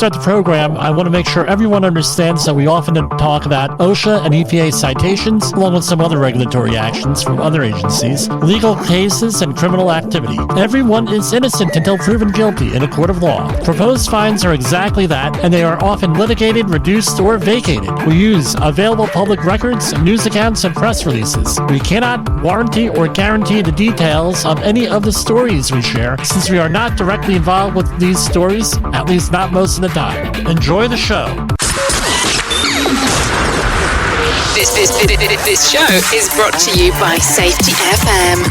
Start the program, I want to make sure everyone understands that we often talk about OSHA and EPA citations, along with some other regulatory actions from other agencies, legal cases, and criminal activity. Everyone is innocent until proven guilty in a court of law. Proposed fines are exactly that, and they are often litigated, reduced, or vacated. We use available public records, news accounts, and press releases. We cannot warranty or guarantee the details of any of the stories we share, since we are not directly involved with these stories, at least not most of the time. Enjoy the show. This show is brought to you by Safety FM.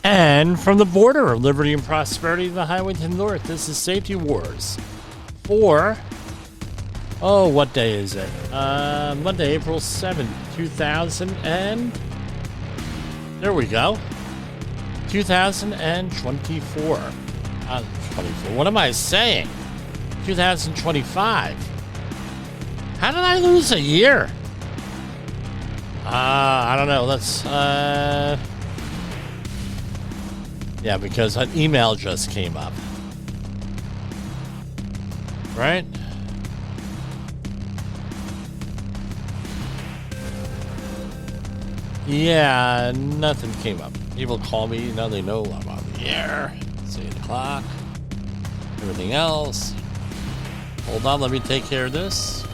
And from the border of liberty and prosperity to the highway to the north, this is Safety Wars for, what day is it? Monday, April 7th, 2000 and, there we go, 2024. 24. What am I saying? 2025. How did I lose a year? I don't know. Let's, yeah, because an email just came up. Right? Yeah, nothing came up. People call me, now they know I'm on the air. It's 8 o'clock. Everything else. Hold on, let me take care of this.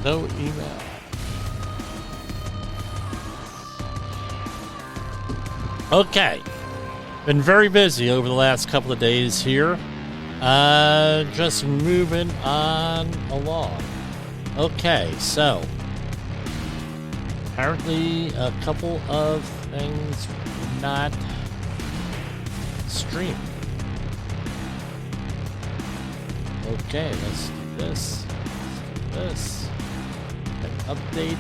No email. Okay. Been very busy over the last couple of days here. Just moving on along. Okay, so apparently a couple of things did not stream. Okay, let's do this. Let's do this. An update.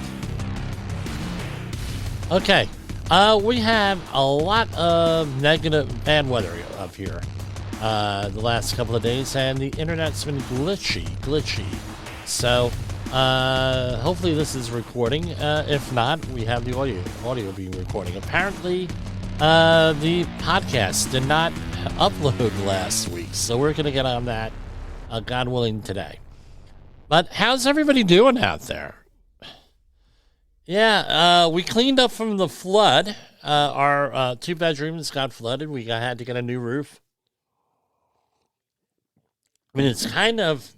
Okay. We have a lot of negative bad weather up here the last couple of days, and the internet's been glitchy. So hopefully this is recording. If not, we have the audio being recording. Apparently the podcast did not upload last week, so we're going to get on that, God willing, today. But how's everybody doing out there? Yeah, we cleaned up from the flood. Our 2 bedrooms got flooded. We had to get a new roof. I mean, it's kind of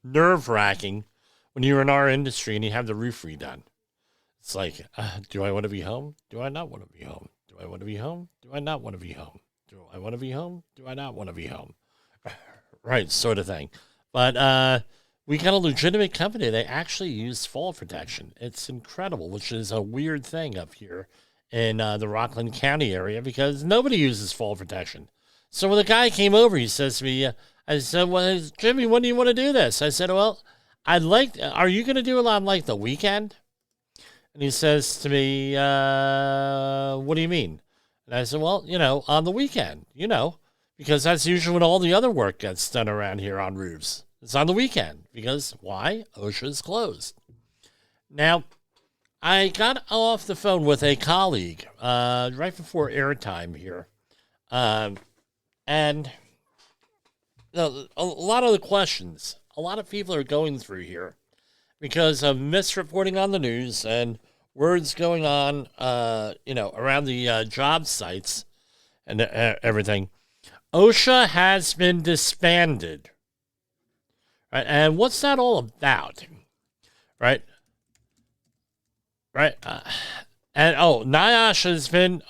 nerve-wracking when you're in our industry and you have the roof redone. It's like, do I want to be home? Do I not want to be home? Do I want to be home? Do I not want to be home? Do I want to be home? Do I not want to be home? Right, sort of thing. But we got a legitimate company. They actually use fall protection. It's incredible, which is a weird thing up here in the Rockland County area because nobody uses fall protection. So when the guy came over, he says to me, I said, well, Jimmy, when do you want to do this? I said, well, are you going to do it on like the weekend? And he says to me, what do you mean? And I said, well, on the weekend, because that's usually when all the other work gets done around here on roofs. It's on the weekend because why? OSHA is closed. Now, I got off the phone with a colleague right before airtime here. And a lot of the questions, a lot of people are going through here because of misreporting on the news and words going on, around the job sites and everything. OSHA has been disbanded. Right? And what's that all about? Right? NIOSH has been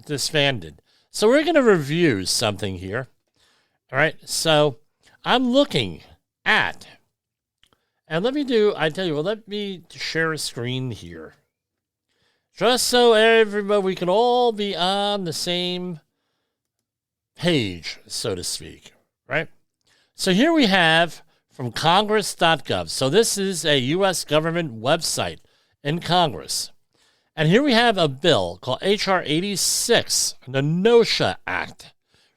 disbanded. So we're going to review something here. All right, so I'm looking at, and let me share a screen here. Just so we can all be on the same page, so to speak, right? So here we have from Congress.gov. So this is a U.S. government website in Congress. And here we have a bill called H.R. 86, the NIOSH Act.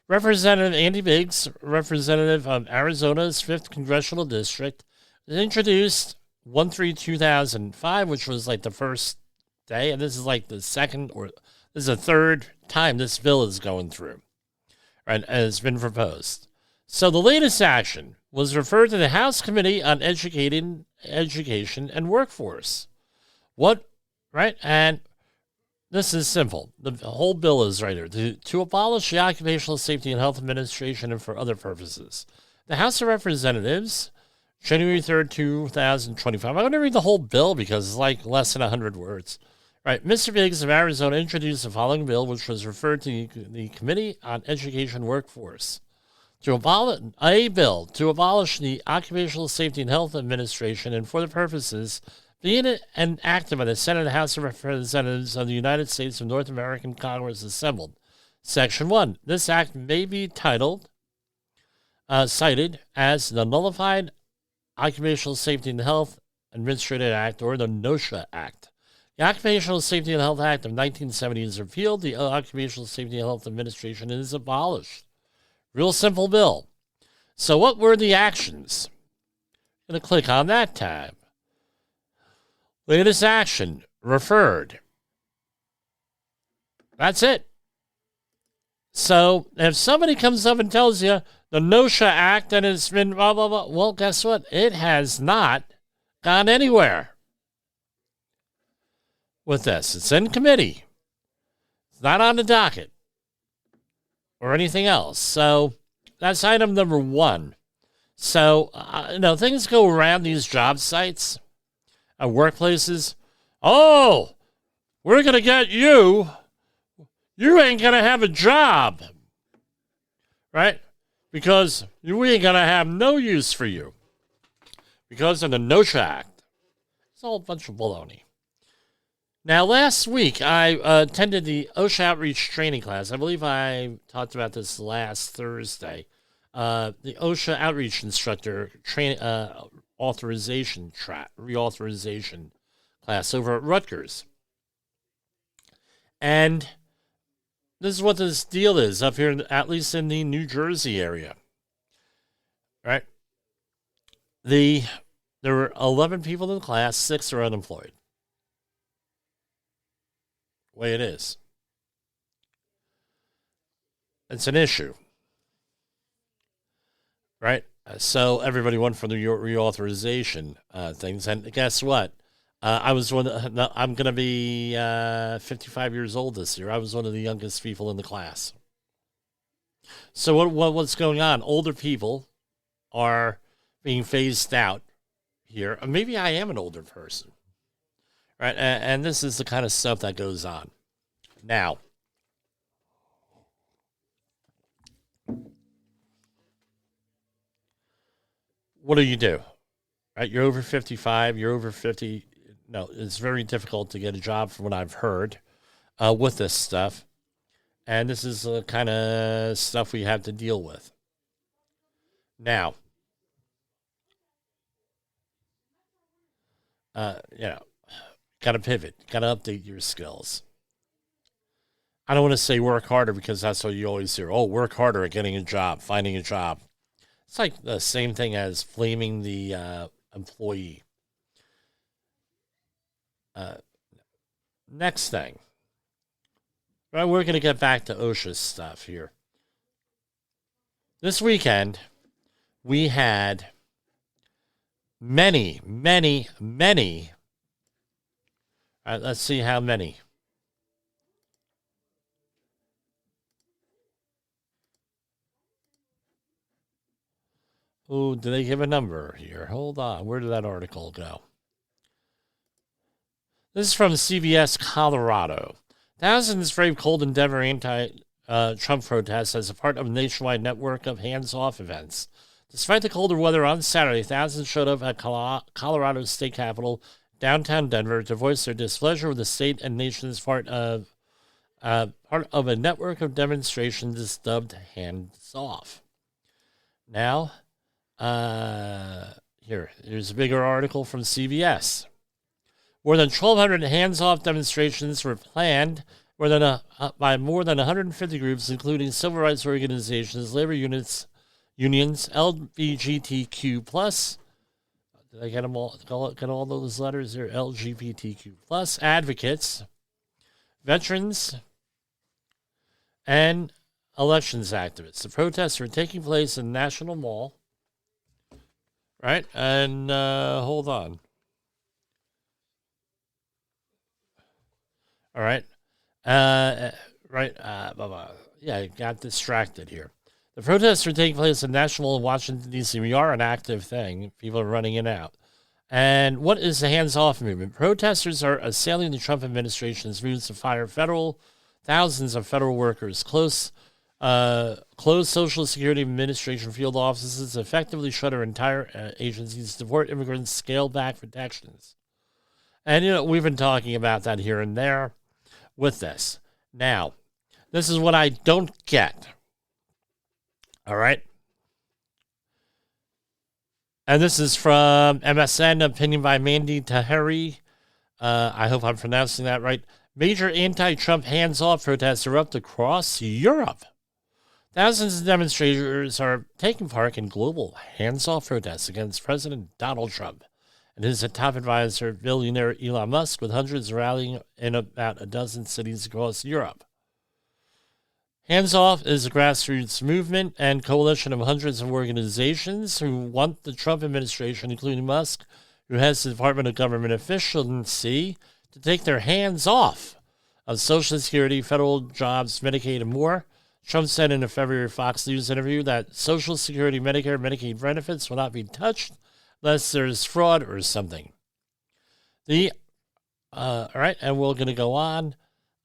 Representative Andy Biggs, representative of Arizona's 5th Congressional District, introduced 1/3/2005, which was like the first day, and this is like the third time this bill is going through, right, and it's been proposed. So the latest action was referred to the House Committee on Education and Workforce. What, right? And this is simple. The whole bill is right here. To abolish the Occupational Safety and Health Administration and for other purposes. The House of Representatives, January 3rd, 2025. I'm going to read the whole bill because it's like less than 100 words. Right. Mr. Biggs of Arizona introduced the following bill, which was referred to the Committee on Education and Workforce. A bill to abolish the Occupational Safety and Health Administration and for the purposes being enacted by the Senate and House of Representatives of the United States of North American Congress assembled. Section 1. This act may be cited as the Nullified Occupational Safety and Health Administrative Act or the NIOSH Act. The Occupational Safety and Health Act of 1970 is repealed. The Occupational Safety and Health Administration is abolished. Real simple bill. So what were the actions? I'm going to click on that tab. Latest action, referred. That's it. So if somebody comes up and tells you the NIOSH Act and it's been blah, blah, blah, well, guess what? It has not gone anywhere with this. It's in committee. It's not on the docket or anything else. So that's item number 1. So, things go around these job sites, workplaces. Oh, we're going to get you. You ain't going to have a job, right? Because we ain't going to have no use for you because of the NIOSH Act. It's all a bunch of baloney. Now, last week, I attended the OSHA outreach training class. I believe I talked about this last Thursday. The OSHA outreach instructor reauthorization class over at Rutgers. And this is what this deal is up here, at least in the New Jersey area. Right? There were 11 people in the class, 6 are unemployed. Way it is. It's an issue, right? So everybody went for the reauthorization things, and guess what? I'm going to be 55 years old this year. I was one of the youngest people in the class. So what's going on? Older people are being phased out here. Maybe I am an older person. Right, and this is the kind of stuff that goes on. Now, what do you do? Right, you're over 55, you're over 50. No, it's very difficult to get a job from what I've heard with this stuff. And this is the kind of stuff we have to deal with. Now, got to pivot. Got to update your skills. I don't want to say work harder because that's what you always hear. Oh, work harder at getting a job, finding a job. It's like the same thing as blaming the employee. Next thing. Right, we're going to get back to OSHA stuff here. This weekend, we had many. All right, let's see how many. Oh, did they give a number here? Hold on. Where did that article go? This is from CBS Colorado. Thousands brave cold in Denver anti-Trump protests as a part of a nationwide network of hands-off events. Despite the colder weather on Saturday, thousands showed up at Colorado's state capitol, downtown Denver, to voice their displeasure with the state and nation as part of a network of demonstrations dubbed Hands Off. Now, here's a bigger article from CBS. More than 1,200 hands-off demonstrations were planned by more than 150 groups, including civil rights organizations, labor unions, LGBTQ+, Did I get them all? Get all those letters? They're LGBTQ plus advocates, veterans, and elections activists. The protests are taking place in National Mall, right? And hold on. All right. Right. Yeah, I got distracted here. The protests are taking place in National Mall in Washington, D.C. We are an active thing. People are running in and out. And what is the hands-off movement? Protesters are assailing the Trump administration's moves to fire thousands of federal workers, close Social Security Administration field offices, effectively shutter entire agencies, deport immigrants, scale back protections. And, we've been talking about that here and there with this. Now, this is what I don't get. All right? And this is from MSN, opinion by Mandy Tahiri. I hope I'm pronouncing that right. Major anti-Trump hands-off protests erupt across Europe. Thousands of demonstrators are taking part in global hands-off protests against President Donald Trump and his top advisor, billionaire Elon Musk, with hundreds rallying in about a dozen cities across Europe. Hands Off is a grassroots movement and coalition of hundreds of organizations who want the Trump administration, including Musk, who has the Department of Government Efficiency, to take their hands off of Social Security, federal jobs, Medicaid, and more. Trump said in a February Fox News interview that Social Security, Medicare, Medicaid benefits will not be touched unless there's fraud or something. All right, and we're going to go on.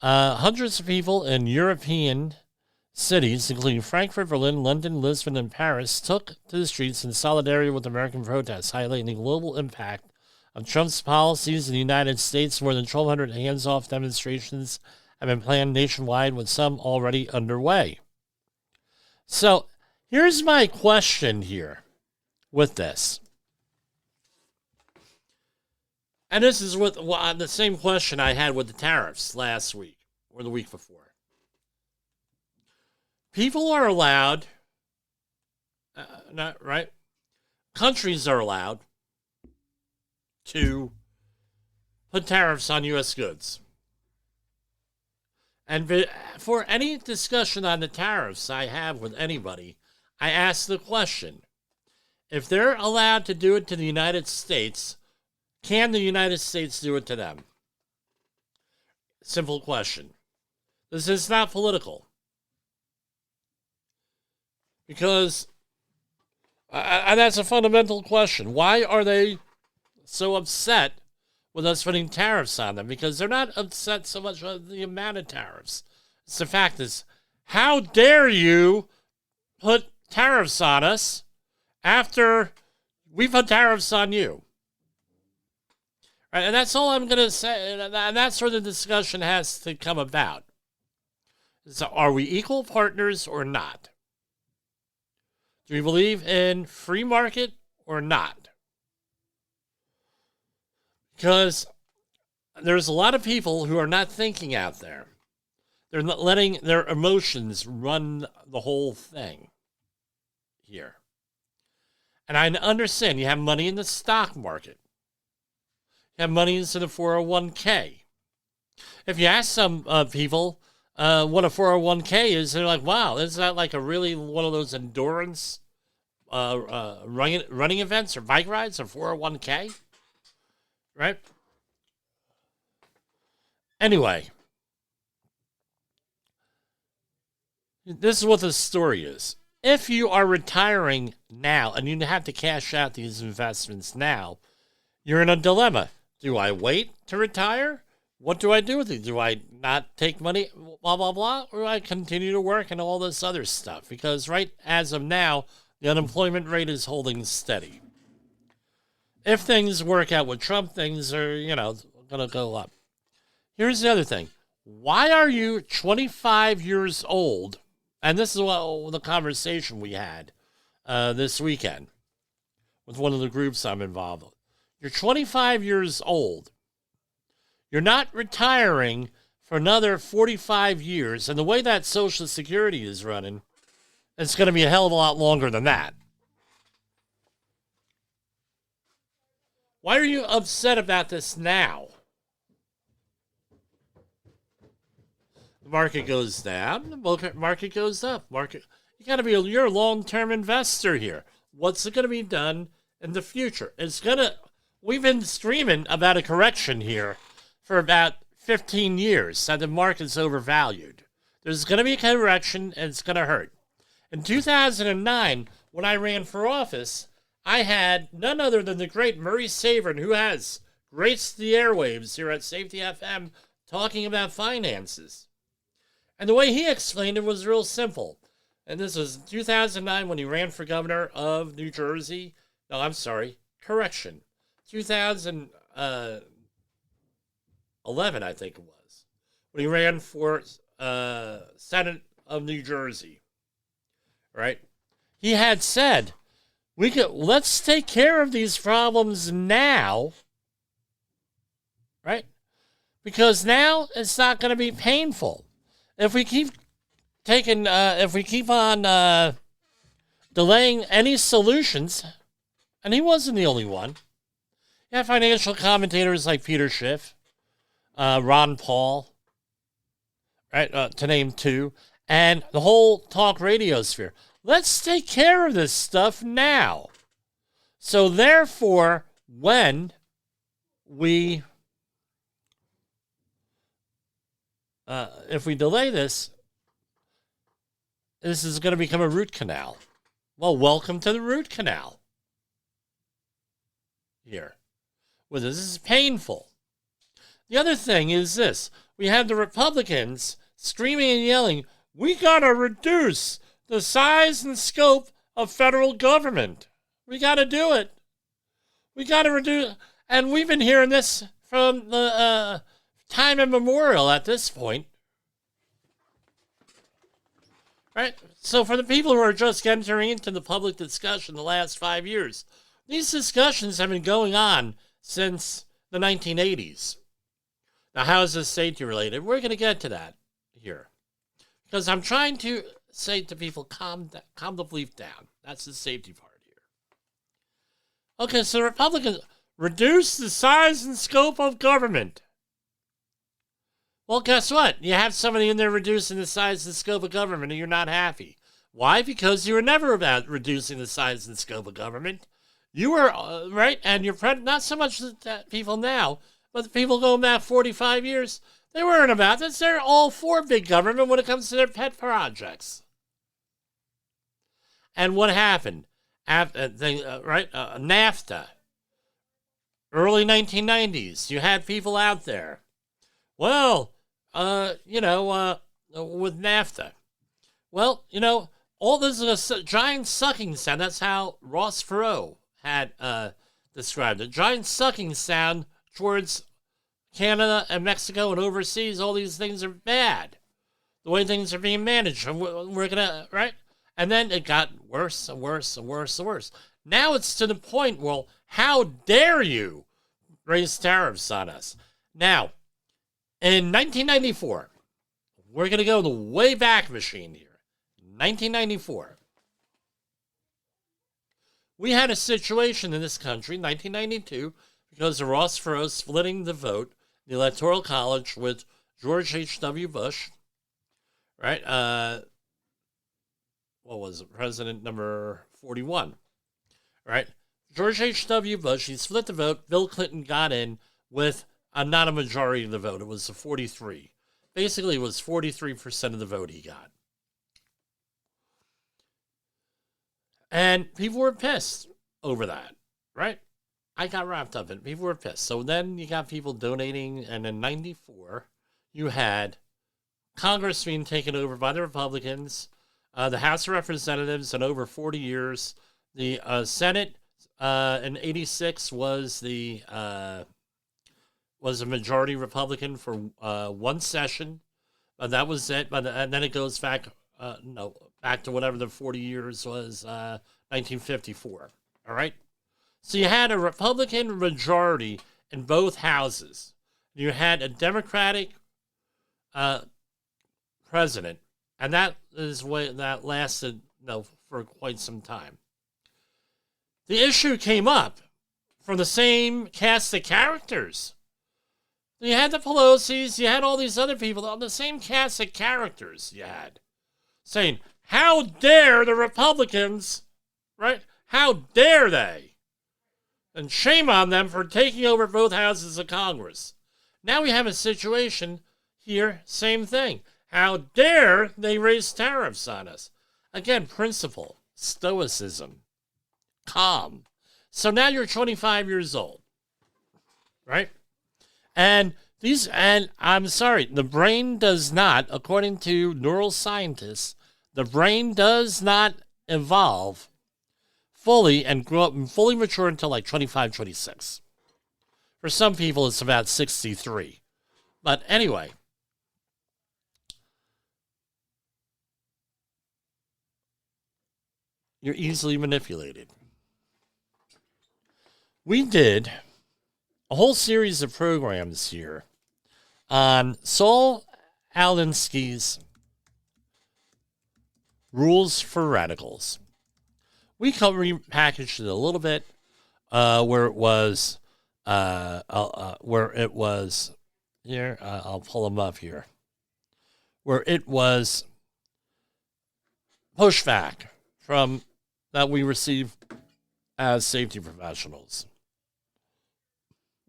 Hundreds of people in European cities, including Frankfurt, Berlin, London, Lisbon, and Paris, took to the streets in solidarity with American protests, highlighting the global impact of Trump's policies in the United States. More than 1,200 hands-off demonstrations have been planned nationwide, with some already underway. So here's my question here with this. And this is the same question I had with the tariffs last week or the week before. People are allowed, right? Countries are allowed to put tariffs on U.S. goods. And for any discussion on the tariffs I have with anybody, I ask the question, if they're allowed to do it to the United States, can the United States do it to them? Simple question. This is not political. Because, and that's a fundamental question. Why are they so upset with us putting tariffs on them? Because they're not upset so much with the amount of tariffs. It's the fact is, how dare you put tariffs on us after we put tariffs on you? Right, and that's all I'm going to say. And that's where the discussion has to come about. So are we equal partners or not? Do we believe in free market or not? Because there's a lot of people who are not thinking out there. They're not letting their emotions run the whole thing here. And I understand you have money in the stock market. You have money into the 401k. If you ask some people what a 401k is, they're like, wow, is that like a really one of those endurance running events or bike rides, or 401k? Right? Anyway, this is what the story is. If you are retiring now and you have to cash out these investments now, you're in a dilemma. Do I wait to retire? What do I do with it? Do I not take money, blah, blah, blah? Or do I continue to work and all this other stuff? Because right as of now, the unemployment rate is holding steady. If things work out with Trump, things are, going to go up. Here's the other thing. Why are you 25 years old? And this is what the conversation we had this weekend with one of the groups I'm involved with. You're 25 years old. You're not retiring for another 45 years. And the way that Social Security is running, it's going to be a hell of a lot longer than that. Why are you upset about this now? The market goes down, the market goes up. You got to be you're a long-term investor here. What's going to be done in the future? We've been screaming about a correction here for about 15 years that the market's overvalued. There's going to be a correction and it's going to hurt. In 2009, when I ran for office, I had none other than the great Murray Saverin, who has graced the airwaves here at Safety FM, talking about finances. And the way he explained it was real simple. And this was 2009 when he ran for governor of New Jersey. No, I'm sorry. Correction. 2011, I think it was, when he ran for Senate of New Jersey. Right? He had said, let's take care of these problems now. Right? Because now it's not going to be painful. If we keep on delaying any solutions, and he wasn't the only one. You have financial commentators like Peter Schiff, Ron Paul, right, to name two, and the whole talk radio sphere. Let's take care of this stuff now. So therefore, when we if we delay this is going to become a root canal. Well, welcome to the root canal. Here. Well, this is painful. The other thing is this. We have the Republicans screaming and yelling, we got to reduce the size and scope of federal government. We got to do it. We got to reduce. And we've been hearing this from the time immemorial at this point. Right? So for the people who are just entering into the public discussion the last 5 years, these discussions have been going on since the 1980s. Now, how is this safety related? We're going to get to that here. Because I'm trying to say to people, calm the bleep down. That's the safety part here. Okay, so Republicans reduce the size and scope of government. Well, guess what? You have somebody in there reducing the size and scope of government and you're not happy. Why? Because you were never about reducing the size and scope of government. You were, right? And you're not so much that people now, but the people going back 45 years, they weren't about this. They're all for big government when it comes to their pet projects. And what happened? NAFTA. Early 1990s, you had people out there. Well, with NAFTA. Well, all this is a giant sucking sound. That's how Ross Perot had described it. Giant sucking sound towards Canada and Mexico and overseas. All these things are bad. The way things are being managed. And we're going to, right? And then it got worse and worse and worse and worse. Now it's to the point, well, how dare you raise tariffs on us? Now, in 1994, we're going to go the way back machine here. 1994. We had a situation in this country, 1992, because of Ross Perot splitting the vote, the Electoral College with George H.W. Bush, right? What was it? President number 41, right? George H.W. Bush, he split the vote. Bill Clinton got in with not a majority of the vote. It was a 43. Basically, it was 43% of the vote he got. And people were pissed over that, right? I got wrapped up in it. People were pissed. So then you got people donating, and in 94, you had Congress being taken over by the Republicans, the House of Representatives in over 40 years, the Senate in 86 was a majority Republican for one session. That was it. And then it goes back, back to whatever the 40 years was, 1954. All right? So you had a Republican majority in both houses. You had a Democratic president, and that lasted for quite some time. The issue came up from the same cast of characters. You had the Pelosi's, you had all these other people, on the same cast of characters you had, saying, how dare the Republicans, right? How dare they? And shame on them for taking over both houses of Congress. Now we have a situation here, same thing. How dare they raise tariffs on us? Again, principle, stoicism, calm. So now you're 25 years old, right? And I'm sorry, the brain does not, according to neuroscientists, the brain does not evolve fully and grow up and fully mature until like 25, 26. For some people, it's about 63. But anyway, you're easily manipulated. We did a whole series of programs here on Saul Alinsky's Rules for Radicals. We repackaged it a little bit, where it was here. I'll pull them up here, where it was pushback from that we received as safety professionals.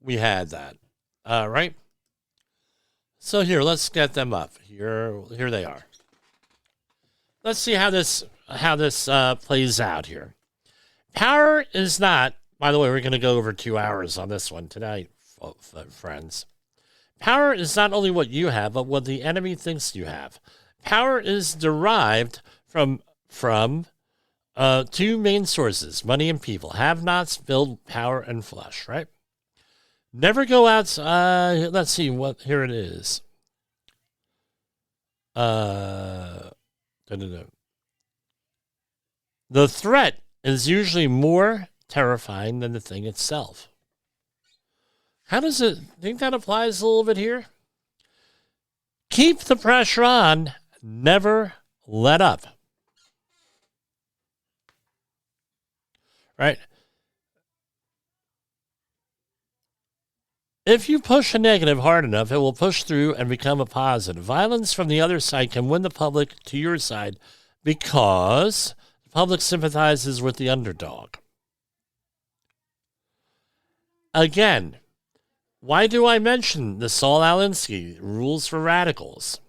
We had that. All right. So here, let's get them up. Here they are. Let's see how this plays out here. Power is not, by the way, we're going to go over 2 hours on this one tonight, friends. Power is not only what you have, but what the enemy thinks you have. Power is derived from two main sources, money and people. Have-nots build power and flesh, right? Never go out. Let's see what. Here it is. The threat is usually more terrifying than the thing itself. How does it? Think that applies a little bit here? Keep the pressure on. Never let up. Right? If you push a negative hard enough, it will push through and become a positive. Violence from the other side can win the public to your side because the public sympathizes with the underdog. Again, why do I mention the Saul Alinsky Rules for Radicals?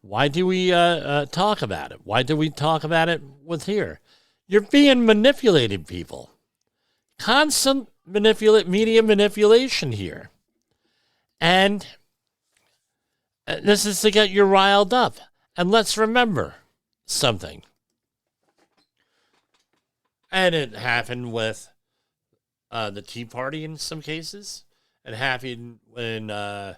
Why do we talk about it? Why do we talk about it with here? You're being manipulated, people. Constant media manipulation here. And this is to get you riled up. And let's remember something. And it happened with the Tea Party in some cases. It happened when the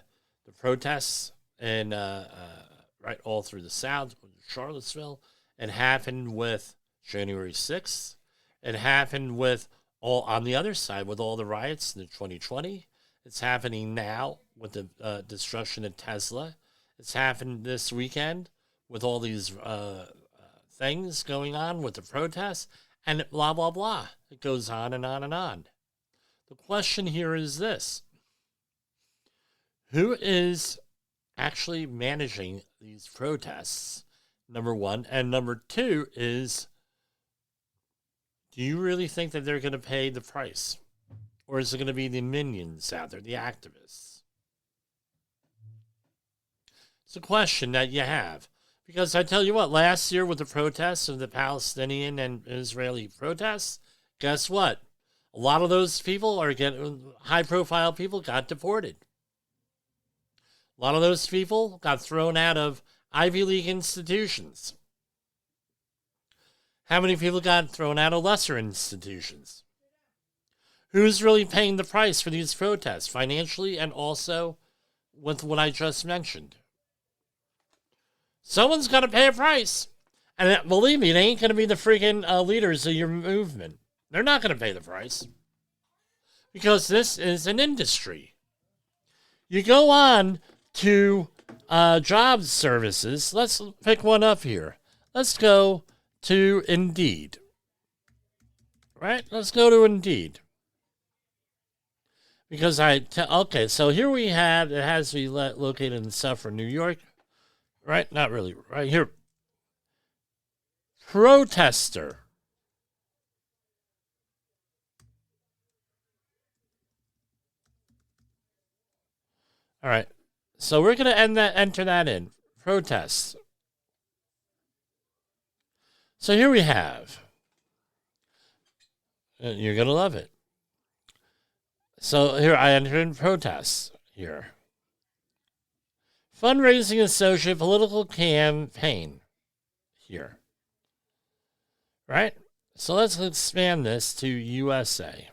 protests and right all through the South, Charlottesville. It happened with January 6th. It happened with all on the other side with all the riots in 2020. It's happening now with the destruction of Tesla. It's happened this weekend with all these things going on with the protests and blah, blah, blah. It goes on and on and on. The question here is this. Who is actually managing these protests, number one? And number two is, do you really think that they're going to pay the price? Or is it going to be the minions out there, the activists? It's a question that you have. Because I tell you what, last year with the protests of the Palestinian and Israeli protests, guess what? A lot of those people high-profile people got deported. A lot of those people got thrown out of Ivy League institutions. How many people got thrown out of lesser institutions? Who's really paying the price for these protests, financially and also with what I just mentioned? Someone's got to pay a price. And believe me, it ain't going to be the freaking leaders of your movement. They're not going to pay the price. Because this is an industry. You go on to job services. Let's pick one up here. Let's go to Indeed. Right? Let's go to Indeed. because okay, so here we have, it has to be located in Suffern, New York, right? Not really, right here. Protester. All right, so we're going to enter that in. Protests. So here we have, you're going to love it. So here I enter in protests here. Fundraising associate political campaign here. Right? So let's expand this to USA.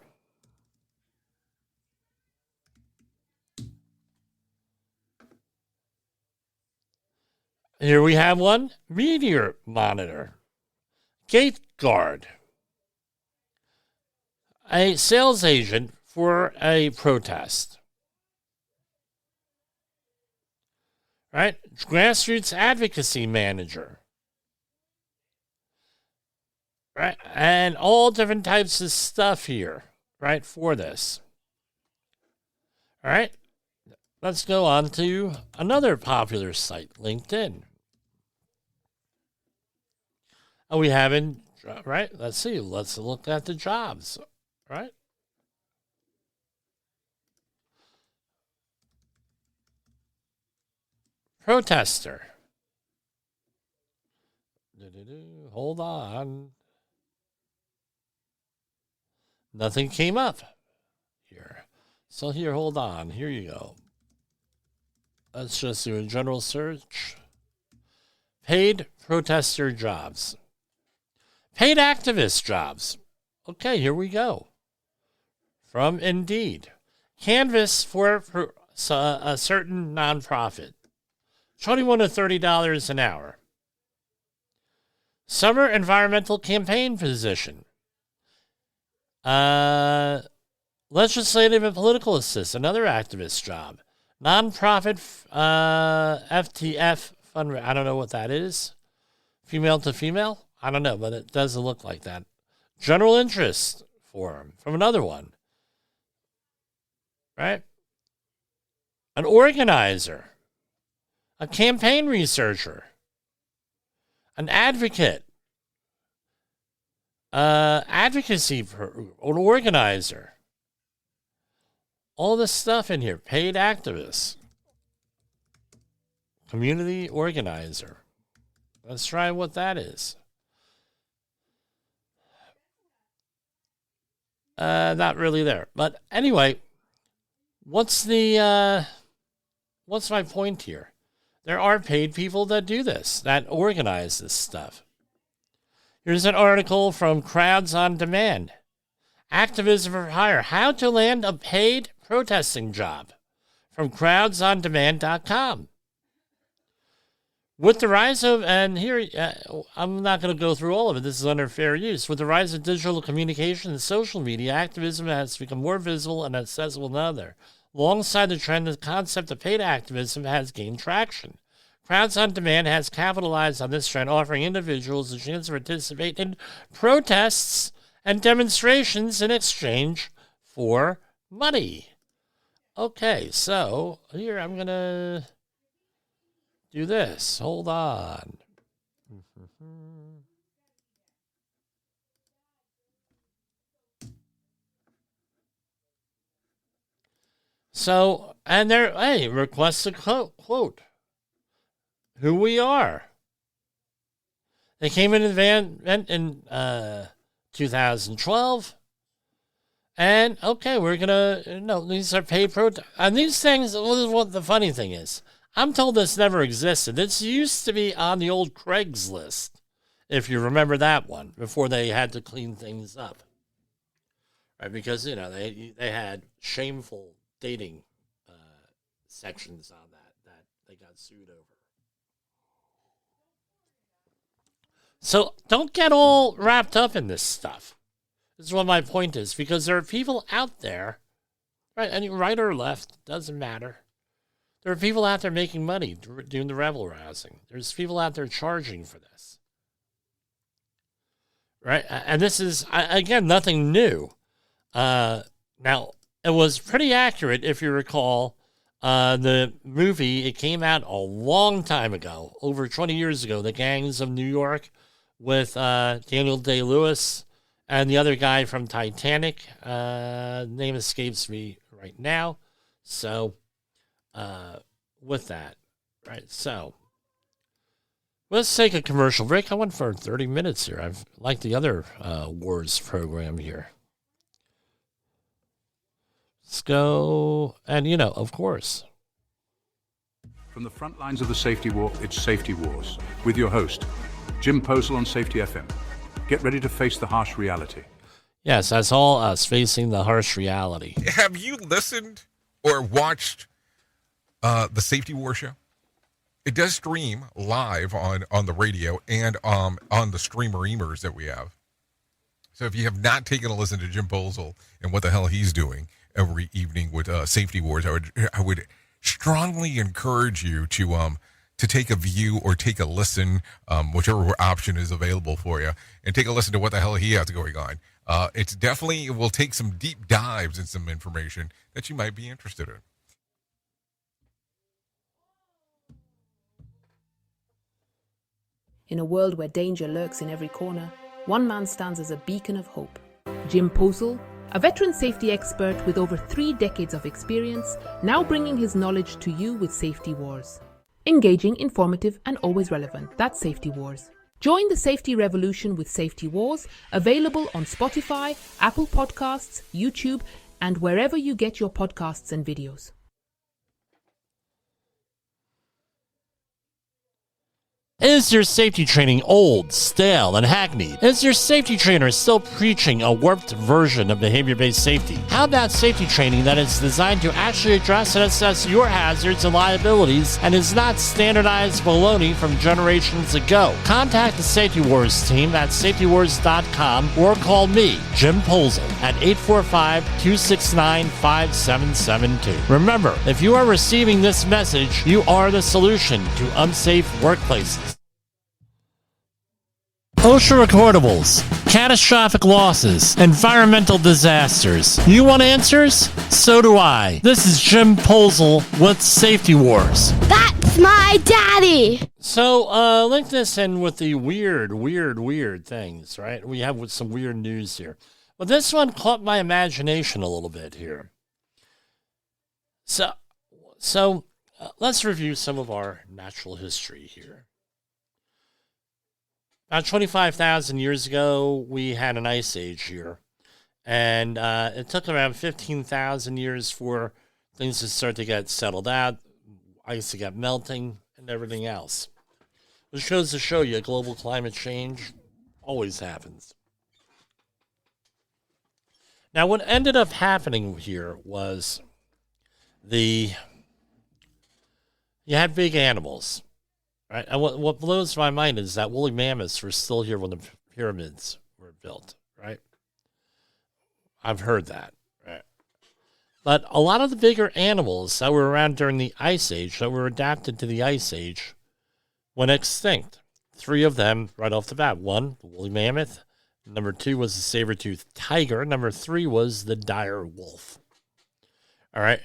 Here we have one, meteor monitor, gate guard, a sales agent for a protest. Right? Grassroots advocacy manager. Right? And all different types of stuff here, right, for this. All right? Let's go on to another popular site, LinkedIn. Oh, we haven't, right? Let's see. Let's look at the jobs, right? Protester. Hold on. Nothing came up here. So here, hold on. Here you go. Let's just do a general search. Paid protester jobs. Paid activist jobs. Okay, here we go. From Indeed. Canvas for a certain nonprofit. $21 to $30 an hour. Summer environmental campaign position. Legislative and political assist, another activist job. Nonprofit FTF fundraiser. I don't know what that is. Female to female? I don't know, but it doesn't look like that. General interest forum from another one. Right? An organizer. A campaign researcher. An advocate. Advocacy, an organizer. All this stuff in here. Paid activists. Community organizer. Let's try what that is. Not really there. But anyway, what's my point here? There are paid people that do this, that organize this stuff. Here's an article from Crowds on Demand. Activism for Hire. How to land a paid protesting job. From crowdsondemand.com. With the rise of, and here, I'm not going to go through all of it. This is under fair use. With the rise of digital communication and social media, activism has become more visible and accessible than ever. Alongside the trend, the concept of paid activism has gained traction. Crowds on Demand has capitalized on this trend, offering individuals a chance to participate in protests and demonstrations in exchange for money. Okay, so here I'm going to do this. Hold on. So, and there, hey, request a quote. Who we are. They came in event in 2012. And, okay, we're going to, no, these are paid protests. And these things, what the funny thing is, I'm told this never existed. This used to be on the old Craigslist, if you remember that one, before they had to clean things up. Right? Because, you know, they had shameful dating sections on that they got sued over. So don't get all wrapped up in this stuff. This is what my point is, because there are people out there, right, any right or left, doesn't matter. There are people out there making money doing the rebel rousing. There's people out there charging for this. Right? And this is, again, nothing new. Now, it was pretty accurate, if you recall. The movie, it came out a long time ago, over 20 years ago, The Gangs of New York, with Daniel Day-Lewis and the other guy from Titanic. Name escapes me right now. So, with that, right, so let's take a commercial break. I went for 30 minutes here. I've like the other Wars program here. Let's go, and of course. From the front lines of the safety war, it's Safety Wars, with your host, Jim Posel on Safety FM. Get ready to face the harsh reality. Yes, that's all us facing the harsh reality. Have you listened or watched the Safety War show? It does stream live on the radio and on the streamer-emers that we have. So if you have not taken a listen to Jim Posel and what the hell he's doing every evening with Safety Wars, I would strongly encourage you to take a view or take a listen, whichever option is available for you, and take a listen to what the hell he has going on. It will take some deep dives in some information that you might be interested in. In a world where danger lurks in every corner, one man stands as a beacon of hope. Jim Posel, a veteran safety expert with over 3 decades of experience, now bringing his knowledge to you with Safety Wars. Engaging, informative, and always relevant. That's Safety Wars. Join the safety revolution with Safety Wars, available on Spotify, Apple Podcasts, YouTube, and wherever you get your podcasts and videos. Is your safety training old, stale, and hackneyed? Is your safety trainer still preaching a warped version of behavior-based safety? How about safety training that is designed to actually address and assess your hazards and liabilities and is not standardized baloney from generations ago? Contact the Safety Wars team at safetywars.com or call me, Jim Posel, at 845-269-5772. Remember, if you are receiving this message, you are the solution to unsafe workplaces. OSHA recordables, catastrophic losses, environmental disasters. You want answers? So do I. This is Jim Posel with Safety Wars. That's my daddy! So, link this in with the weird things, right? We have with some weird news here. But this one caught my imagination a little bit here. So let's review some of our natural history here. About 25,000 years ago, we had an ice age here. And it took around 15,000 years for things to start to get settled out, ice to get melting, and everything else. Which goes to show you global climate change always happens. Now, what ended up happening here was you had big animals. Right. And what blows my mind is that woolly mammoths were still here when the pyramids were built, right? I've heard that, right? But a lot of the bigger animals that were around during the Ice Age, that were adapted to the Ice Age, went extinct. 3 of them right off the bat. 1, the woolly mammoth. Number 2 was the saber-toothed tiger. Number 3 was the dire wolf. All right.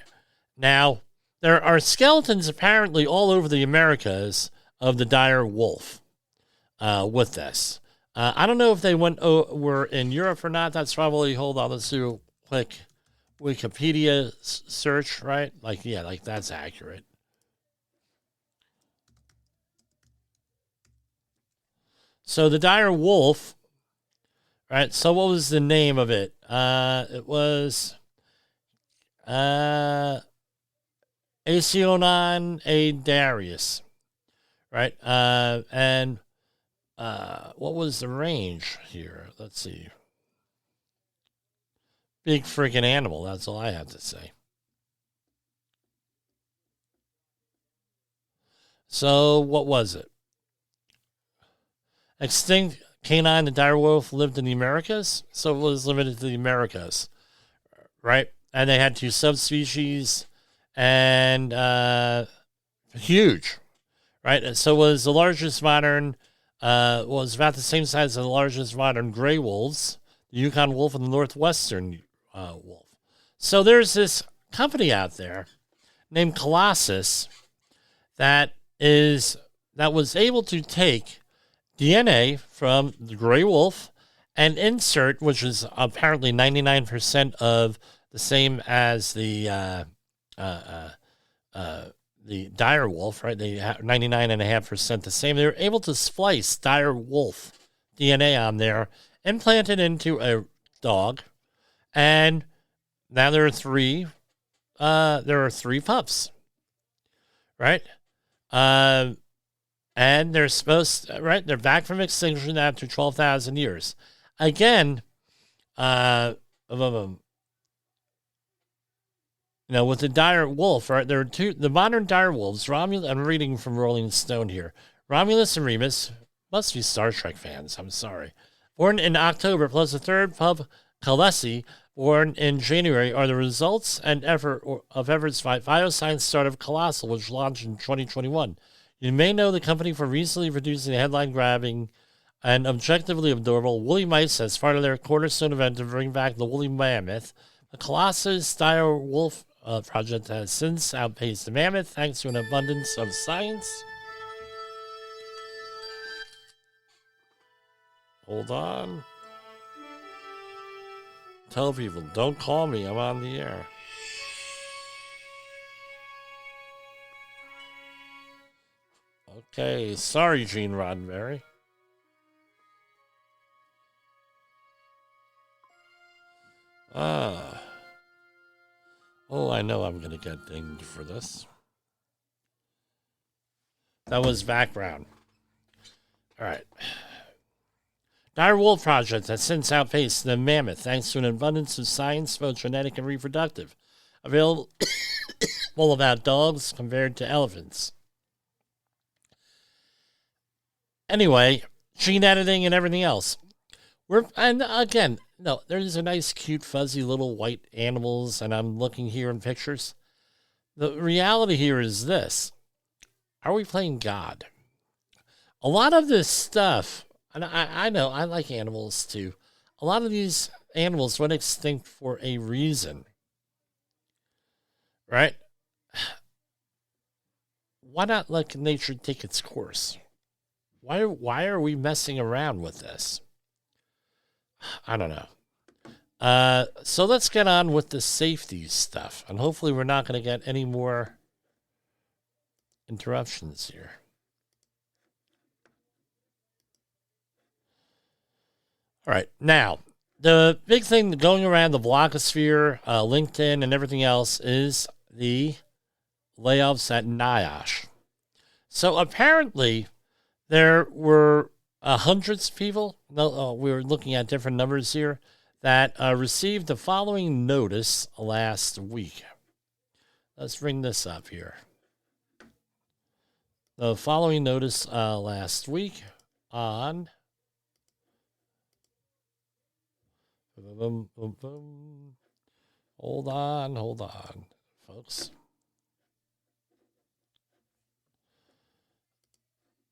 Now, there are skeletons apparently all over the Americas of the dire wolf with this. I don't know if they were in Europe or not. That's probably, hold on, let's do a quick Wikipedia search, right? Like that's accurate. So the dire wolf, right? So what was the name of it? It was Aesionon Darius. Right, and what was the range here? Let's see. Big freaking animal, that's all I have to say. So, what was it? Extinct canine, the dire wolf lived in the Americas, so it was limited to the Americas, right? And they had 2 subspecies, and huge. Right, so was the largest modern, was about the same size as the largest modern gray wolves, the Yukon wolf and the northwestern wolf. So there's this company out there named Colossus that was able to take DNA from the gray wolf and insert, which is apparently 99% of the same as the dire wolf, right? They have 99.5% the same. They were able to splice dire wolf DNA on there, implant it into a dog, and now there are three pups, right? And they're they're back from extinction after 12,000 years. Again, with the dire wolf, right? There are the modern dire wolves. Romulus, I'm reading from Rolling Stone here. Romulus and Remus must be Star Trek fans. I'm sorry. Born in October, plus the third pup, Khaleesi, born in January, are the results and efforts by bioscience startup Colossal, which launched in 2021. You may know the company for recently producing the headline-grabbing and objectively adorable Woolly Mice as part of their cornerstone event to bring back the woolly mammoth. The Colossus dire wolf project has since outpaced the mammoth thanks to an abundance of science. Hold on. Tell people, don't call me, I'm on the air. Okay, sorry, Gene Roddenberry. Oh, I know I'm going to get dinged for this. That was background. All right. Dire Wolf Project has since outpaced the mammoth thanks to an abundance of science, both genetic and reproductive, available about dogs compared to elephants. Anyway, gene editing and everything else. There's a nice, cute, fuzzy little white animals, and I'm looking here in pictures. The reality here is this. Are we playing God? A lot of this stuff, and I know, I like animals too. A lot of these animals went extinct for a reason. Right? Why not let nature take its course? Why are we messing around with this? I don't know. So let's get on with the safety stuff. And hopefully we're not going to get any more interruptions here. All right. Now, the big thing going around the blogosphere, LinkedIn, and everything else is the layoffs at NIOSH. So apparently there were hundreds of people, we were looking at different numbers here, that received the following notice last week. Let's bring this up here. The following notice last week on... Hold on, folks.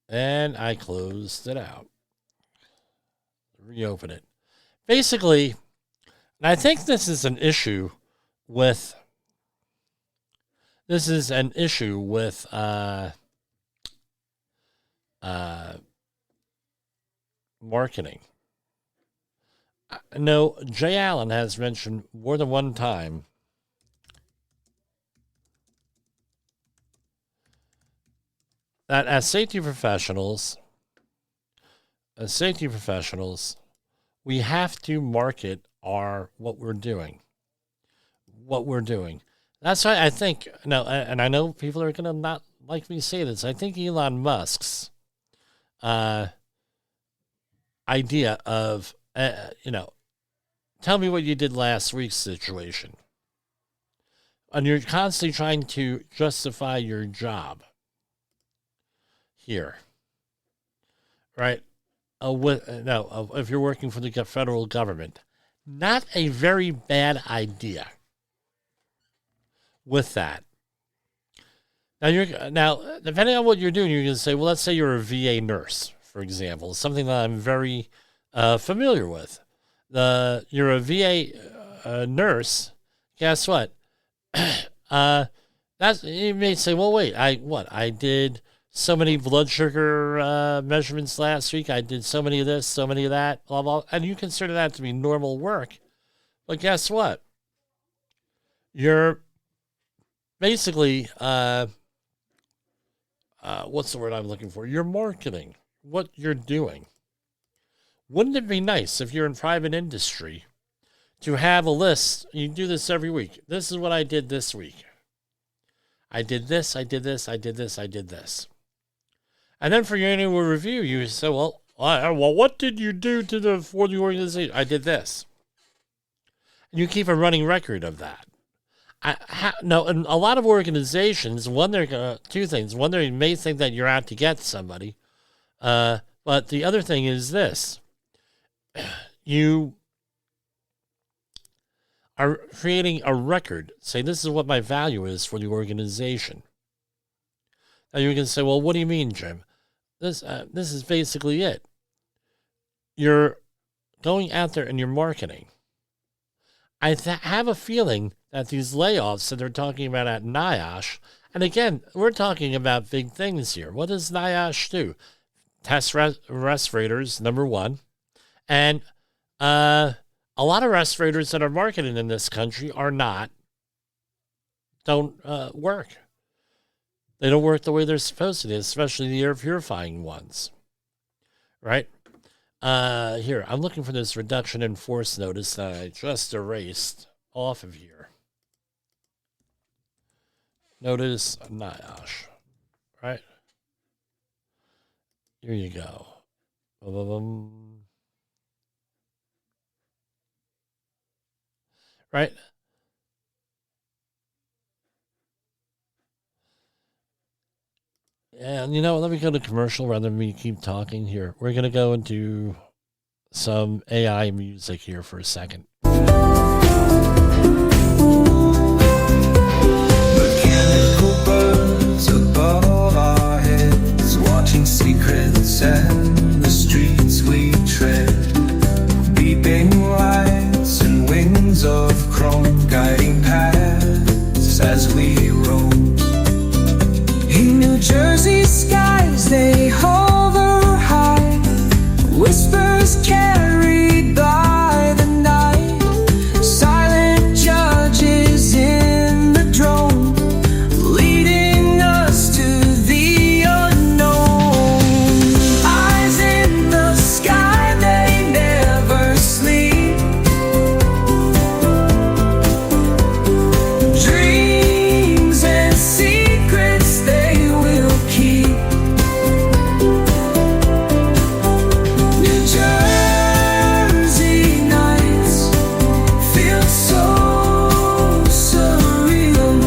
And I closed it out. Reopen it. Basically, and I think this is an issue with marketing. No, Jay Allen has mentioned more than one time that as safety professionals, we have to market what we're doing. That's why I think, and I know people are going to not like me say this, I think Elon Musk's idea of, tell me what you did last week's situation. And you're constantly trying to justify your job here, right? If you're working for the federal government, not a very bad idea with that. Now, depending on what you're doing, you're going to say, well, let's say you're a VA nurse, for example, something that I'm very familiar with. You're a VA nurse guess what? That's, you may say, well, wait, I did so many blood sugar measurements last week. I did so many of this, so many of that, blah, blah. And you consider that to be normal work. But guess what? You're basically, what's the word I'm looking for? You're marketing what you're doing. Wouldn't it be nice if you're in private industry to have a list? You do this every week. This is what I did this week. I did this, I did this, I did this, I did this. And then for your annual review, you say, well, what did you do for the organization? I did this. And you keep a running record of that. No, in a lot of organizations, two things. One, they may think that you're out to get somebody. But the other thing is this. You are creating a record. Say, this is what my value is for the organization. Now you can say, well, what do you mean, Jim? This is basically it. You're going out there and you're marketing. I have a feeling that these layoffs that they're talking about at NIOSH, and again, we're talking about big things here. What does NIOSH do? Test respirators, number one. And a lot of respirators that are marketed in this country don't work. They don't work the way they're supposed to, especially the air purifying ones. Right? Here, I'm looking for this reduction in force notice that I just erased off of here. Notice NIOSH. Right? Here you go. Right? And, let me go to commercial rather than me keep talking here. We're going to go into some AI music here for a second. Mechanical birds above our heads, watching secrets and the streets we tread. Beeping lights and wings of chrome, guiding paths as we roam. In New Jersey skies they hover high, whispers carried by the night. Silent judges in the drone, leading us to the unknown. Eyes in the sky, they never sleep. Dreams and secrets they will keep. New Jersey nights feel so surreal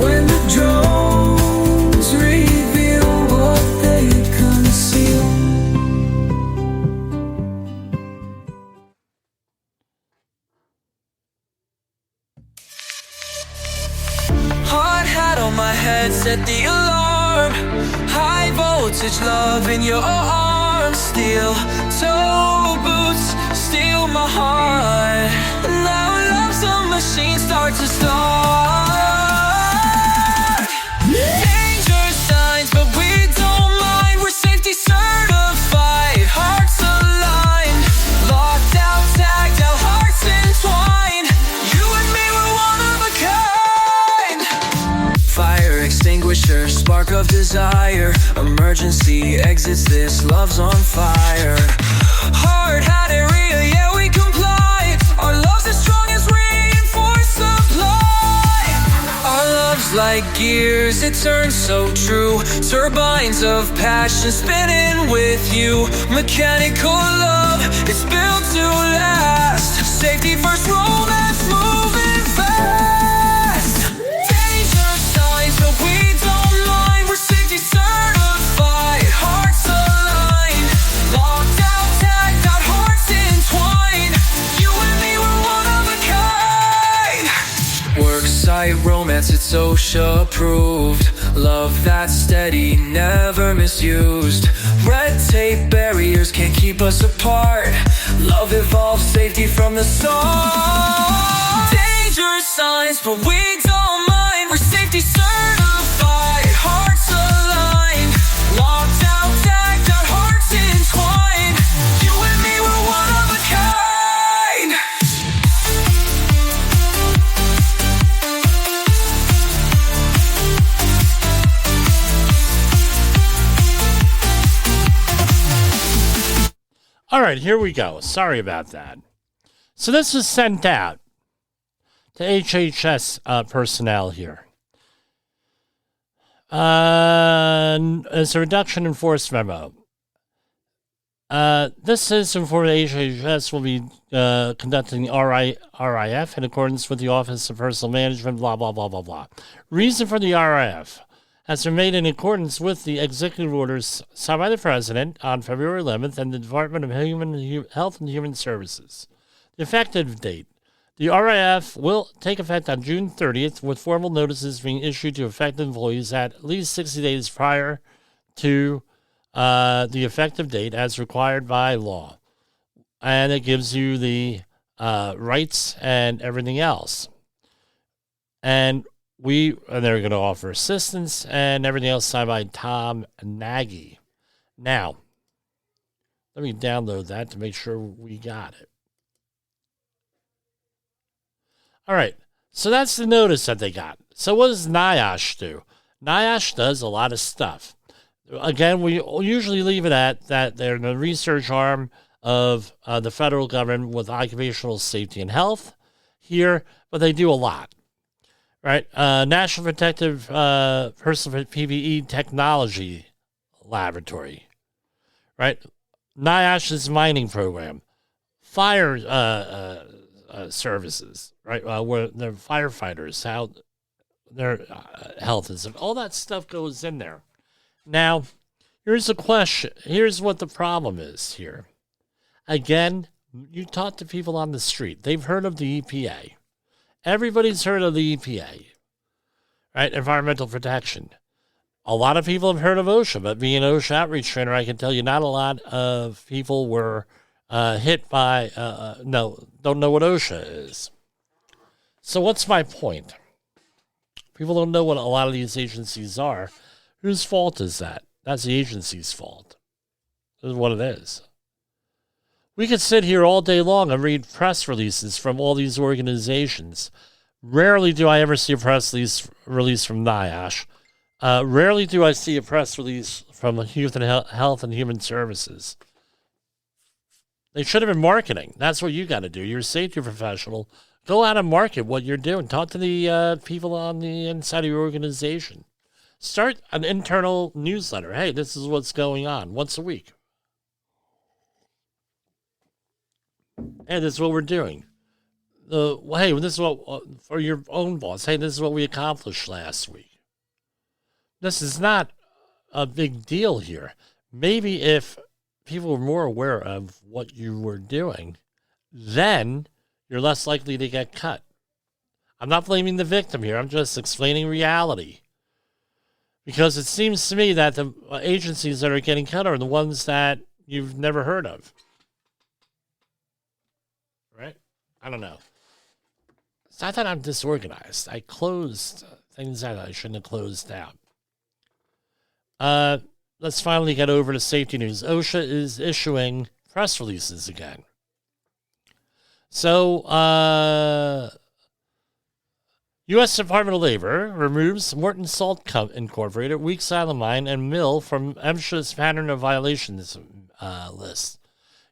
when the drones reveal what they conceal. Hard hat on my head, set the alarm. High voltage love in your arms. Steel toe boots, steal my heart. Now love's a machine, start to start. Danger signs, but we don't mind. We're safety certified, hearts aligned. Locked out, tagged out, hearts entwined. You and me were one of a kind. Fire extinguisher, spark of desire. Emergency exits, this love's on fire. Hard hat area, yeah, we comply. Our love's as strong as reinforced supply. Our love's like gears, it turns so true. Turbines of passion spinning with you. Mechanical love, it's built to last. Safety first, romance moving fast. Danger signs, but we don't mind. We're safety certified, hearts aligned. Locked out, tagged out, hearts entwined. You and me were one of a kind. Worksite romance, it's OSHA approved. Love that's steady, never misused. Red tape barriers can't keep us apart. Love evolves, safety from the start. Danger signs, but we don't mind. We're safety certified, hearts aligned, locked out, tagged out, hearts entwined. You and me, we're one of a kind. All right, here we go. Sorry about that. So this was sent out to HHS personnel here. It's a reduction in force memo. This is for HHS will be conducting the RIF in accordance with the Office of Personnel Management, blah, blah, blah, blah, blah. Reason for the RIF has been made in accordance with the executive orders signed by the President on February 11th and the Department of Health and Human Services. The effective date. The RIF will take effect on June 30th, with formal notices being issued to affected employees at least 60 days prior to the effective date as required by law. And it gives you the rights and everything else. And they're going to offer assistance and everything else signed by Tom Nagy. Now, let me download that to make sure we got it. All right, so that's the notice that they got. So what does NIOSH do? NIOSH does a lot of stuff. Again, we usually leave it at that they're the research arm of the federal government with occupational safety and health here, but they do a lot. Right, National Protective Personal PPE Technology Laboratory, right? NIOSH's mining program, fire services, right? Where the firefighters, how their health is, all that stuff goes in there. Now, here's the question. Here's what the problem is here. Again, you talk to people on the street. They've heard of the EPA. Everybody's heard of the EPA, right? Environmental protection. A lot of people have heard of OSHA, but being an OSHA outreach trainer, I can tell you not a lot of people were hit by, don't know what OSHA is. So what's my point? People don't know what a lot of these agencies are. Whose fault is that? That's the agency's fault. This is what it is. We could sit here all day long and read press releases from all these organizations. Rarely do I ever see a press release from NIOSH. Rarely do I see a press release from Youth and Health and Human Services. They should have been marketing. That's what you got to do. You're a safety professional. Go out and market what you're doing. Talk to the people on the inside of your organization. Start an internal newsletter. Hey, this is what's going on once a week. Hey, this is what we're doing. Hey, this is what, for your own boss, hey, this is what we accomplished last week. This is not a big deal here. Maybe if people were more aware of what you were doing, then you're less likely to get cut. I'm not blaming the victim here. I'm just explaining reality. Because it seems to me that the agencies that are getting cut are the ones that you've never heard of. Right? I don't know. It's not that I'm disorganized. I closed things that I shouldn't have closed down. Let's finally get over to safety news. OSHA is issuing press releases again. So, U.S. Department of Labor removes Morton Salt Incorporated, Weeks Island Mine, and Mill from MSHA's pattern of violations list.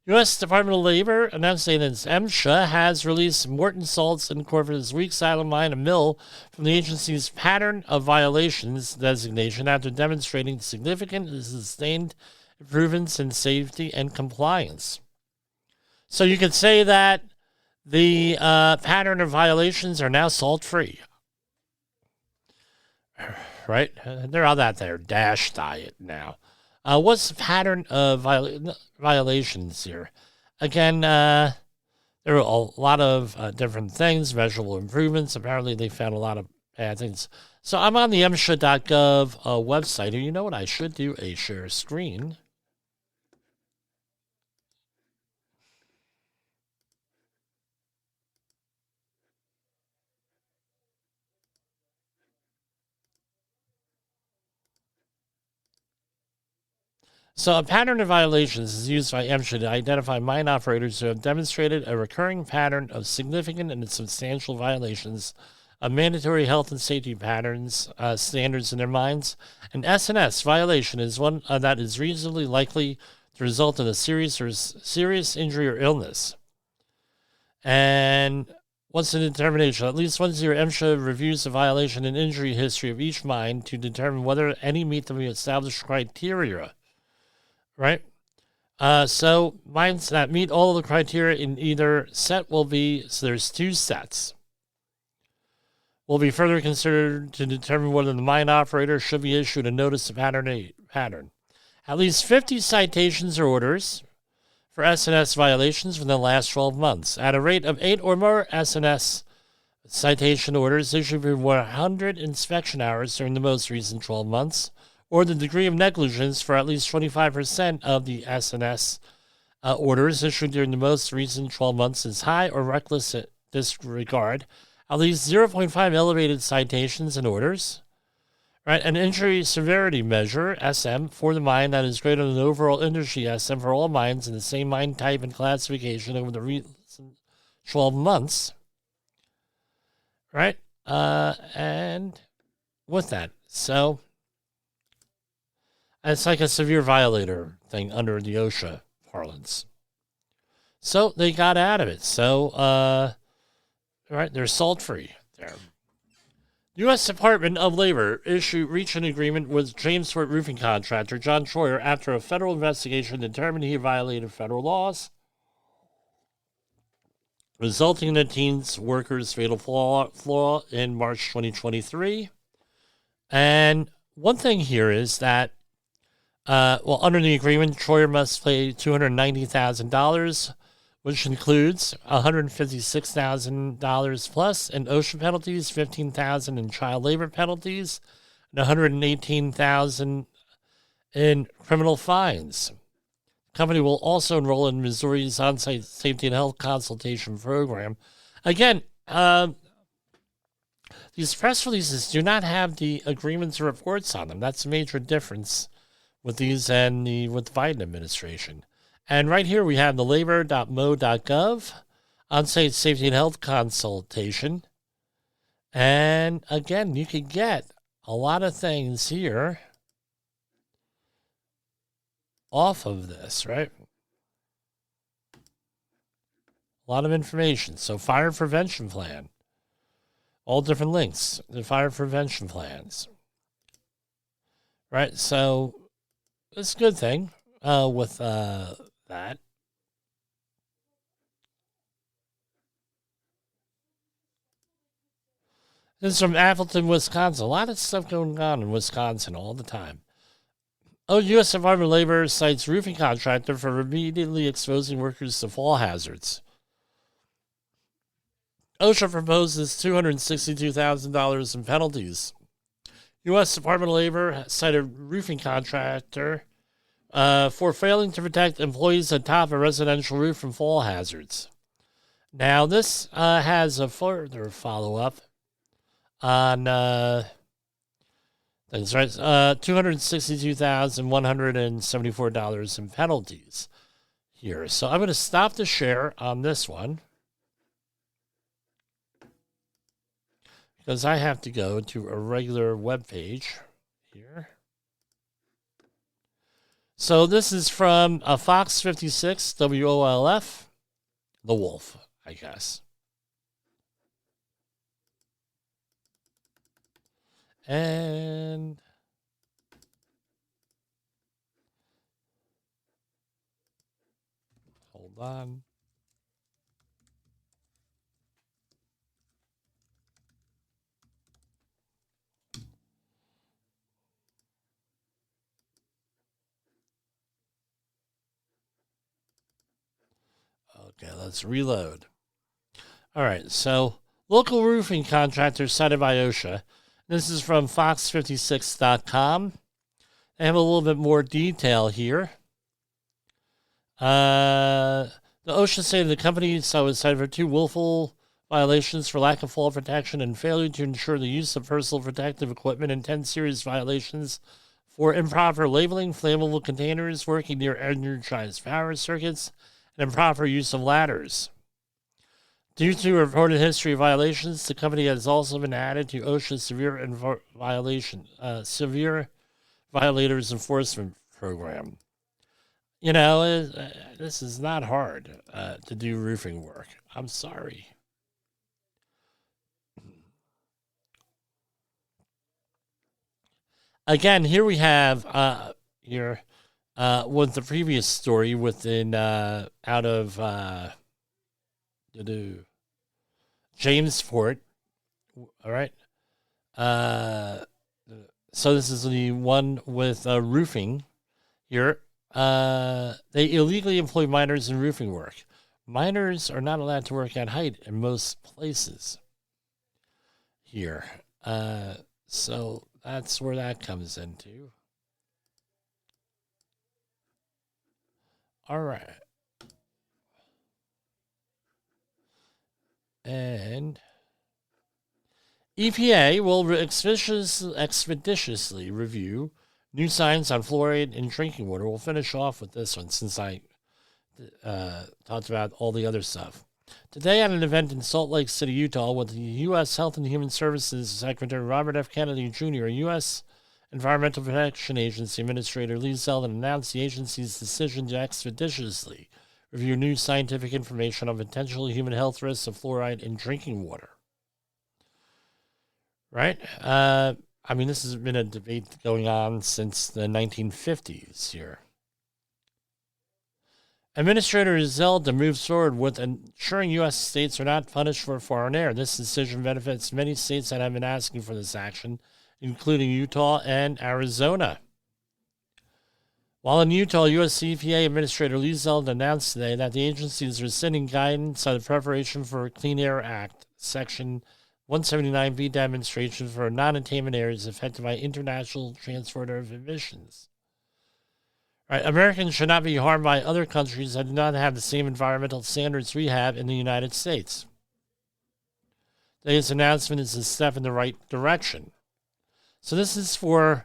U.S. Department of Labor announcing that MSHA has released Morton Salts Incorporated's Weeks Island Mine and Mill from the agency's pattern of violations designation after demonstrating significant and sustained improvements in safety and compliance. So you could say that the pattern of violations are now salt-free. Right? They're on their DASH diet now. What's the pattern of violations here? Again, there are a lot of different things, measurable improvements. Apparently, they found a lot of bad things. So I'm on the MSHA.gov website. And you know what? I should do a share screen. So a pattern of violations is used by MSHA to identify mine operators who have demonstrated a recurring pattern of significant and substantial violations of mandatory health and safety standards in their mines. An S&S violation is one that is reasonably likely to result in a serious injury or illness. And what's the determination? At least once a year, MSHA reviews the violation and injury history of each mine to determine whether any meet the established criteria. Right? So mines that meet all of the criteria in either set will be, so there's two sets, will be further considered to determine whether the mine operator should be issued a notice of pattern. At least 50 citations or orders for S&S violations within the last 12 months, at a rate of 8 or more S&S citation orders issued for 100 inspection hours during the most recent 12 months, or the degree of negligence for at least 25% of the S&S orders issued during the most recent 12 months is high or reckless disregard, at least 0.5 elevated citations and orders, right? An injury severity measure, SM, for the mine that is greater than the overall industry SM for all mines in the same mine type and classification over the recent 12 months, right? And with that, so it's like a severe violator thing under the OSHA parlance. So they got out of it. So, right, they're salt-free there. U.S. Department of Labor reached an agreement with Jamesport roofing contractor John Troyer after a federal investigation determined he violated federal laws, resulting in a teen worker's fatal flaw in March 2023. And one thing here is that, under the agreement, Troyer must pay $290,000, which includes $156,000 plus in OSHA penalties, $15,000 in child labor penalties, and $118,000 in criminal fines. The company will also enroll in Missouri's on-site safety and health consultation program. Again, these press releases do not have the agreements or reports on them. That's a major difference with these and with the Biden administration. And right here we have the labor.mo.gov on-site safety and health consultation. And again, you can get a lot of things here off of this, right? A lot of information. So fire prevention plan. All different links. The fire prevention plans. Right? So it's a good thing with that. This is from Appleton, Wisconsin. A lot of stuff going on in Wisconsin all the time. U.S. Department of Labor cites roofing contractor for repeatedly exposing workers to fall hazards. OSHA proposes $262,000 in penalties. U.S. Department of Labor cited roofing contractor for failing to protect employees atop a residential roof from fall hazards. Now, this has a further follow-up on things, right? $262,174 in penalties here. So I'm going to stop the share on this one because I have to go to a regular web page here. So this is from Fox 56, WOLF, The Wolf, I guess. And hold on. Okay, let's reload. All right, so local roofing contractors cited by OSHA. This is from fox56.com. They have a little bit more detail here. The OSHA say the company was cited for 2 willful violations for lack of fall protection and failure to ensure the use of personal protective equipment, and 10 serious violations for improper labeling, flammable containers, working near energized power circuits, and improper use of ladders. Due to a reported history of violations, the company has also been added to OSHA's severe violators enforcement program. You know, this is not hard to do roofing work. I'm sorry. Again, here we have with the previous story within out of Jamesport. All right. So this is the one with roofing here. They illegally employ miners in roofing work. Miners are not allowed to work at height in most places here. So that's where that comes into. All right. And EPA will expeditiously review new science on fluoride in drinking water. We'll finish off with this one since I talked about all the other stuff. Today at an event in Salt Lake City, Utah, with the U.S. Health and Human Services Secretary Robert F. Kennedy Jr., U.S. Environmental Protection Agency Administrator Lee Zeldin announced the agency's decision to expeditiously review new scientific information on potential human health risks of fluoride in drinking water. Right? I mean, this has been a debate going on since the 1950s here. Administrator Zeldin moves forward with ensuring U.S. states are not punished for foreign air. This decision benefits many states that have been asking for this action, including Utah and Arizona. While in Utah, U.S. EPA Administrator Lee Zeldin announced today that the agency is rescinding guidance on the Preparation for Clean Air Act, Section 179B demonstration for non-attainment areas affected by international transport of emissions. Right, Americans should not be harmed by other countries that do not have the same environmental standards we have in the United States. Today's announcement is a step in the right direction. So this is for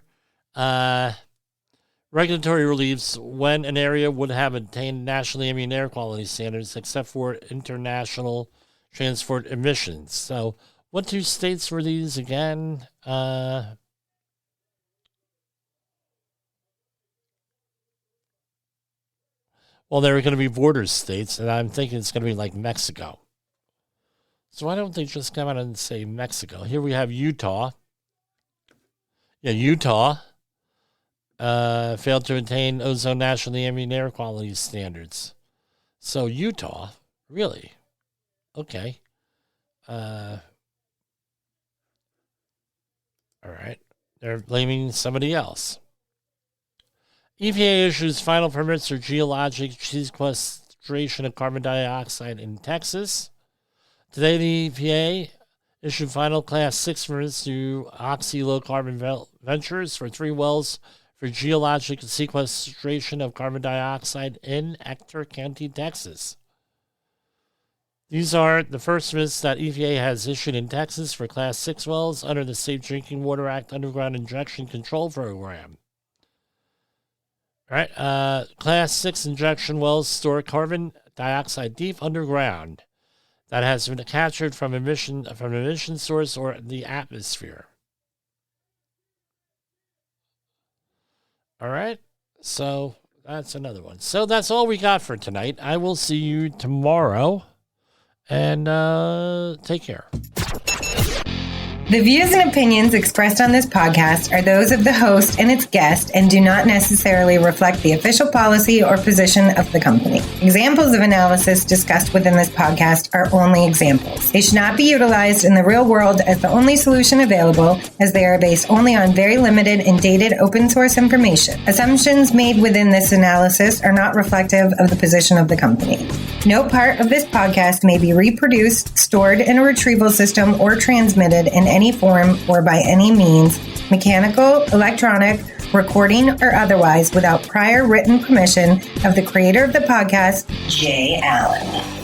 regulatory reliefs when an area would have attained national ambient air quality standards except for international transport emissions. So what two states were these again? Well, they were going to be border states, and I'm thinking it's going to be like Mexico. So why don't they just come out and say Mexico? Here we have Utah. Yeah, Utah failed to attain ozone national ambient air quality standards. So Utah, really? Okay. All right. They're blaming somebody else. EPA issues final permits for geologic sequestration of carbon dioxide in Texas. Today, the EPA issued final Class 6 permits to Oxy Low Carbon Ventures for 3 wells for geologic sequestration of carbon dioxide in Ector County, Texas. These are the first permits that EPA has issued in Texas for Class 6 wells under the Safe Drinking Water Act Underground Injection Control Program. All right, Class 6 injection wells store carbon dioxide deep underground that has been captured from emission source or the atmosphere. All right, so that's another one. So that's all we got for tonight. I will see you tomorrow, and take care. The views and opinions expressed on this podcast are those of the host and its guest and do not necessarily reflect the official policy or position of the company. Examples of analysis discussed within this podcast are only examples. They should not be utilized in the real world as the only solution available, as they are based only on very limited and dated open source information. Assumptions made within this analysis are not reflective of the position of the company. No part of this podcast may be reproduced, stored in a retrieval system, or transmitted in any form or by any means, mechanical, electronic, recording, or otherwise, without prior written permission of the creator of the podcast, Jay Allen.